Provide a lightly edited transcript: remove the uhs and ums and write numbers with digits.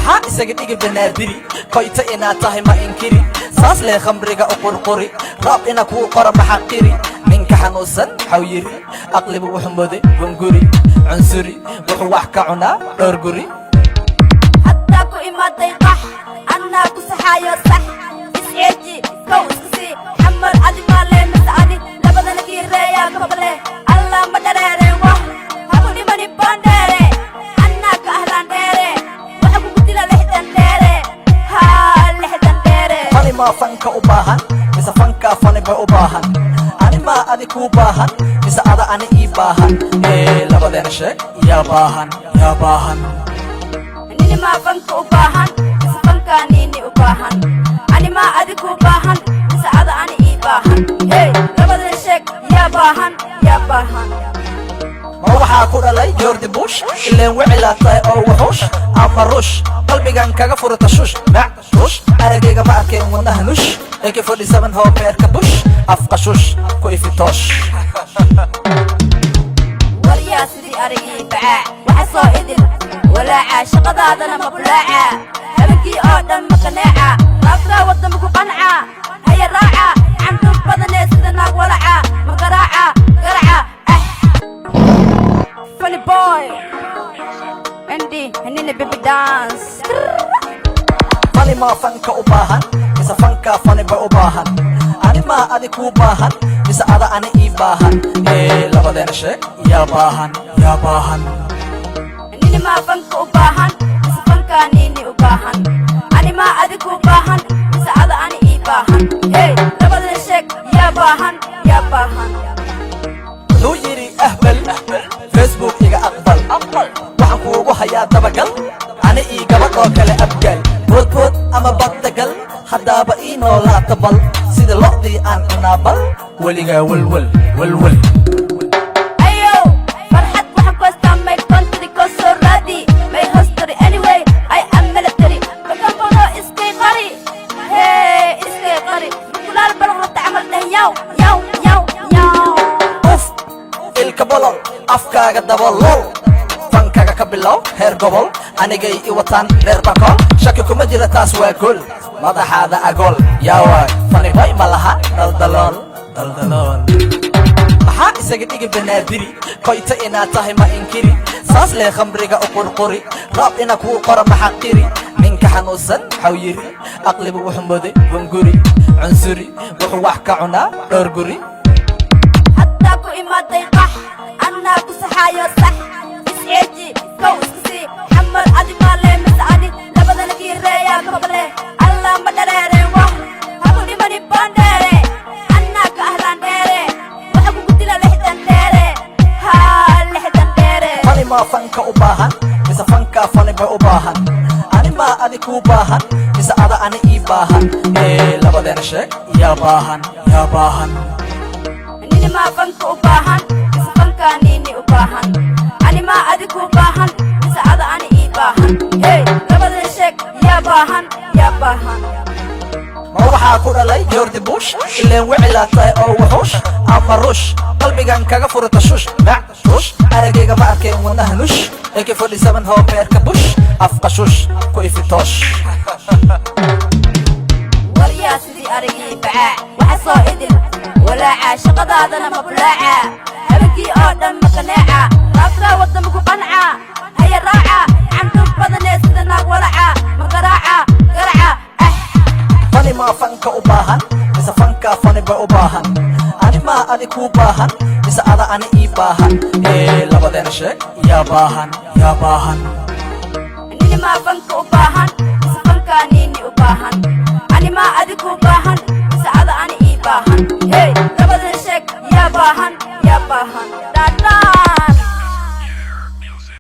maxaa isaga dhigi banaadiri koyta inaad tahay ma inkiri saas lee khamriga u qurquri raab ina kuu qora maxaqiri ninka xanuunsan xaw yiri aqlibu wuxuu mooday gunguri cunsuri wuxuu wax ka cunaa dhowr guri حتى كو إماتي قح أنا كو سحايا صح إسعيجي كو إسكسي حمر أدي مالي مسعدي لبدا نكي ريا كبلي الله مدريري وح هبوني ماني بانديري أنا كأهلان ديري وحبو كتلا لحدان ديري ها لحدان ديري fani ma fanka u baahan mise fanka faniba u baahan ani ma adi kuu baahan mise ada ani ii baahan labadeena sheeg yaa baahan نيني ما فنك أباهن بس فنكا نيني أباهن أني ما أدك أباهن بس عدا أني إباهن هي لبدا الشك يا باهن ma waxaa ku dhalay George Bush ileen wicilaa tahay oo wuxuush ama rush qalbigan kaga furata shush rush aragayga ma arkeen wadnaha nush AK47 hoo beerka bush afka shush ku ifitoosh وريا سيدي أريني بعاع وحصو إذن ولا عاشق ضادنا مبلاعة هبكي أودن مقناعة رافضة ودمك قنعة هيا راعة عمتم بدني سيدنا ولعة مقراعة قرعة فاني بوي عندي هنيني بيبي دانس fani ma fanka u baahan mise fanka faniba u baahan ani ma adi kuu baahan mise ada ani ii baahan labadeena sheeg yaa baahan نيني ما فنك أباهن بس فنكا نيني أباهن أني ما أدك أباهن بس عدا أني إباهن هي لبدا الشك يا باهن wuxuu yidhi ahbal facebook iga aqbal waxaan kuugu hayaa dabagal ani ii gabadhoo kale abgaal boodbood ama baddagal haddaaba ii noolaata bal sida lo'dii aan cunaa bal weligaa welwel أيو فرحت وحكوستا ما كونتري كوسو رادي ما هوستري anyway I am military بكمبونو إسكي قري هي إسكي قري كل البلغة تعمل له ياو uf ilka bolol afkaaga dabolol fankaaga ka bilow heer gobol anigay i wataan reer bakool shaki kuma jira taas waa gol madaxaada agool yaa waay fani bay ma laha daldalool maxaa isaga dhigi banaadiri koyta inaad tahay ma inkiri saas lee khamriga u qurquri raab ina kuu qora maxaqiri ninka xanuunsan xaw yiri aqlibu wuxuu mooday gunguri cunsuri wuxuu wax ka cunaa dhowr guri حتى كو إماتي قح أنا كو سحايا صح إسعيجي كو إسكسي حمر أدي مالي مسعدي لبدا نكي ريا كبلي الله مدريري وح هبوني ماني بانديري أنا كأهلان ديري وحبو كتلا لحدان ديري ها لحدان ديري fani ma fanka u baahan mise fanka faniba u baahan ani ma adi kuu baahan mise ada ani ii baahan labadeena sheeg yaa baahan نيني ما فنك أباهن بس فنكا نيني أباهن أني ما أدك أباهن بس عدا أني إباهن هي لبدا الشك يا باهن ma waxaa ku dhalay George Bush ileen wicilaa tahay oo wuxuush ama rush qalbigan kaga furata shush rush aragayga ma arkeen wadnaha nush AK47 hoo beerka bush afka shush ku ifitoosh وريا سيدي أريني بعاع وحصو إذن ولا عاشق ضادنا مبلاعة هبكي أودن مقناعة رافضة ودمك قنعة هيا راعة عمتم بدني سيدنا ولعة مقراعة قرعة fani ma fanka u baahan mise fanka faniba u baahan ani ma adi kuu baahan mise ada ani ii baahan labadeena sheeg yaa baahan نيني ما فنك أباهن بس فنكا نيني أباهن أني ما أدك أباهن